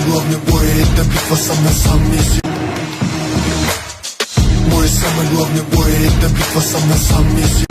главный бой, это битва сам на сам месте. Мой самый главный бой, это битва сам на сам месте.